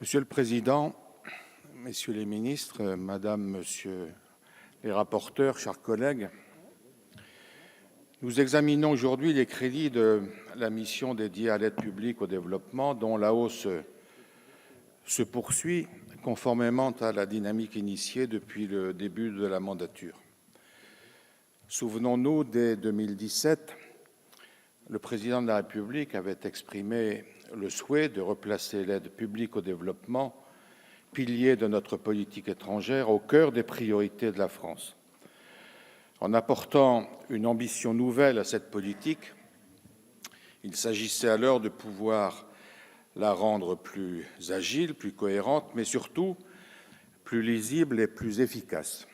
Monsieur le Président, Messieurs les ministres, Madame, Monsieur les rapporteurs, chers collègues, nous examinons aujourd'hui les crédits de la mission dédiée à l'aide publique au développement, dont la hausse se poursuit conformément à la dynamique initiée depuis le début de la mandature. Souvenons-nous, dès 2017, le Président de la République avait exprimé le souhait de replacer l'aide publique au développement, pilier de notre politique étrangère, au cœur des priorités de la France. En apportant une ambition nouvelle à cette politique, il s'agissait alors de pouvoir la rendre plus agile, plus cohérente, mais surtout plus lisible et plus efficace.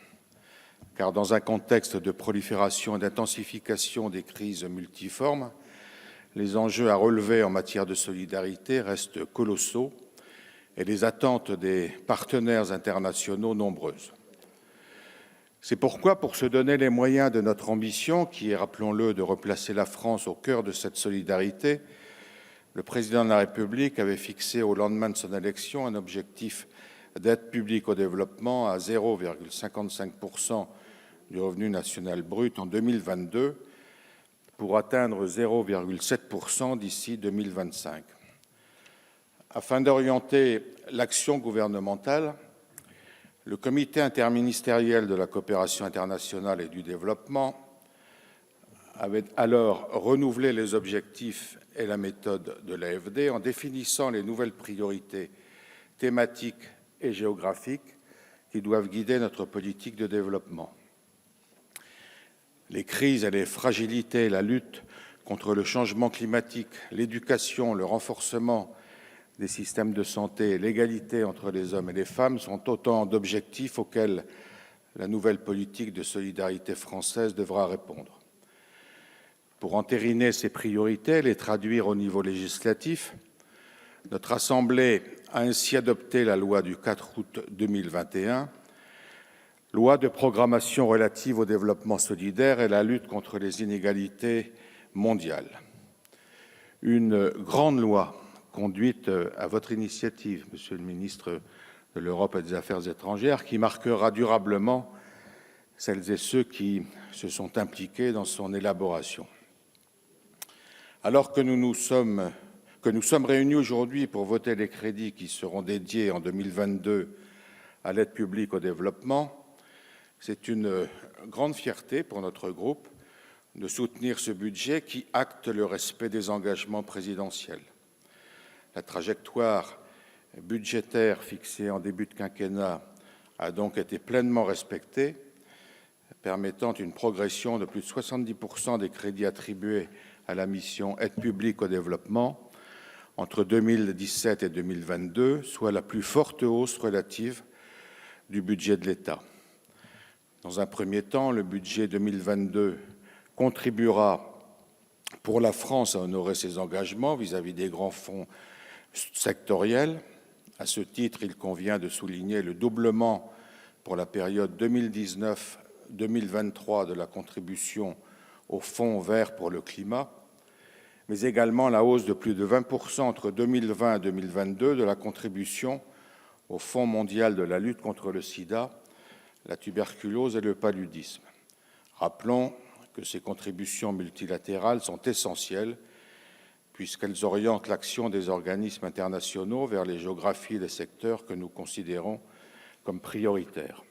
Car dans un contexte de prolifération et d'intensification des crises multiformes, les enjeux à relever en matière de solidarité restent colossaux et les attentes des partenaires internationaux nombreuses. C'est pourquoi, pour se donner les moyens de notre ambition, qui est, rappelons-le, de replacer la France au cœur de cette solidarité, le Président de la République avait fixé au lendemain de son élection un objectif d'aide publique au développement à 0,55% du revenu national brut en 2022, pour atteindre 0,7% d'ici 2025. Afin d'orienter l'action gouvernementale, le Comité interministériel de la coopération internationale et du développement avait alors renouvelé les objectifs et la méthode de l'AFD en définissant les nouvelles priorités thématiques et géographiques qui doivent guider notre politique de développement. Les crises et les fragilités, la lutte contre le changement climatique, l'éducation, le renforcement des systèmes de santé et l'égalité entre les hommes et les femmes sont autant d'objectifs auxquels la nouvelle politique de solidarité française devra répondre. Pour entériner ces priorités et les traduire au niveau législatif, notre Assemblée a ainsi adopté la loi du 4 août 2021, loi de programmation relative au développement solidaire et la lutte contre les inégalités mondiales. Une grande loi conduite à votre initiative, Monsieur le ministre de l'Europe et des Affaires étrangères, qui marquera durablement celles et ceux qui se sont impliqués dans son élaboration. Alors que nous sommes réunis aujourd'hui pour voter les crédits qui seront dédiés en 2022 à l'aide publique au développement, c'est une grande fierté pour notre groupe de soutenir ce budget qui acte le respect des engagements présidentiels. La trajectoire budgétaire fixée en début de quinquennat a donc été pleinement respectée, permettant une progression de plus de 70% des crédits attribués à la mission Aide publique au développement entre 2017 et 2022, soit la plus forte hausse relative du budget de l'État. Dans un premier temps, le budget 2022 contribuera pour la France à honorer ses engagements vis-à-vis des grands fonds sectoriels. À ce titre, il convient de souligner le doublement pour la période 2019-2023 de la contribution au Fonds vert pour le climat, mais également la hausse de plus de 20% entre 2020 et 2022 de la contribution au Fonds mondial de la lutte contre le sida, la tuberculose et le paludisme. Rappelons que ces contributions multilatérales sont essentielles puisqu'elles orientent l'action des organismes internationaux vers les géographies et les secteurs que nous considérons comme prioritaires.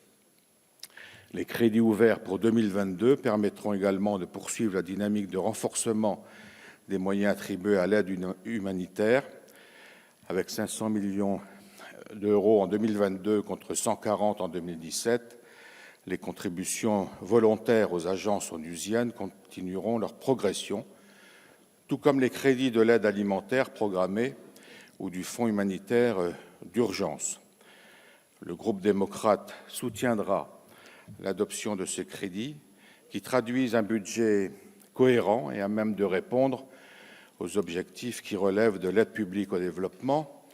Les crédits ouverts pour 2022 permettront également de poursuivre la dynamique de renforcement des moyens attribués à l'aide humanitaire, avec 500 millions d'euros en 2022 contre 140 en 2017. Les contributions volontaires aux agences onusiennes continueront leur progression, tout comme les crédits de l'aide alimentaire programmée ou du Fonds humanitaire d'urgence. Le groupe démocrate soutiendra l'adoption de ces crédits qui traduisent un budget cohérent et à même de répondre aux objectifs qui relèvent de l'aide publique au développement.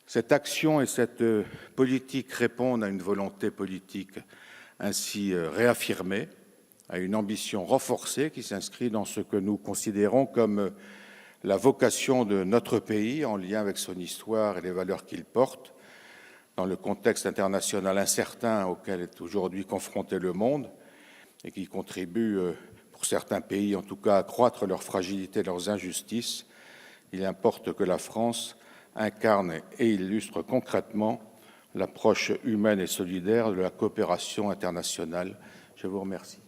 Cette action et cette politique répondent à une volonté politique ainsi réaffirmée, à une ambition renforcée qui s'inscrit dans ce que nous considérons comme la vocation de notre pays en lien avec son histoire et les valeurs qu'il porte, dans le contexte international incertain auquel est aujourd'hui confronté le monde et qui contribue, pour certains pays en tout cas, à accroître leur fragilité et leurs injustices. Il importe que la France incarne et illustre concrètement l'approche humaine et solidaire de la coopération internationale. Je vous remercie.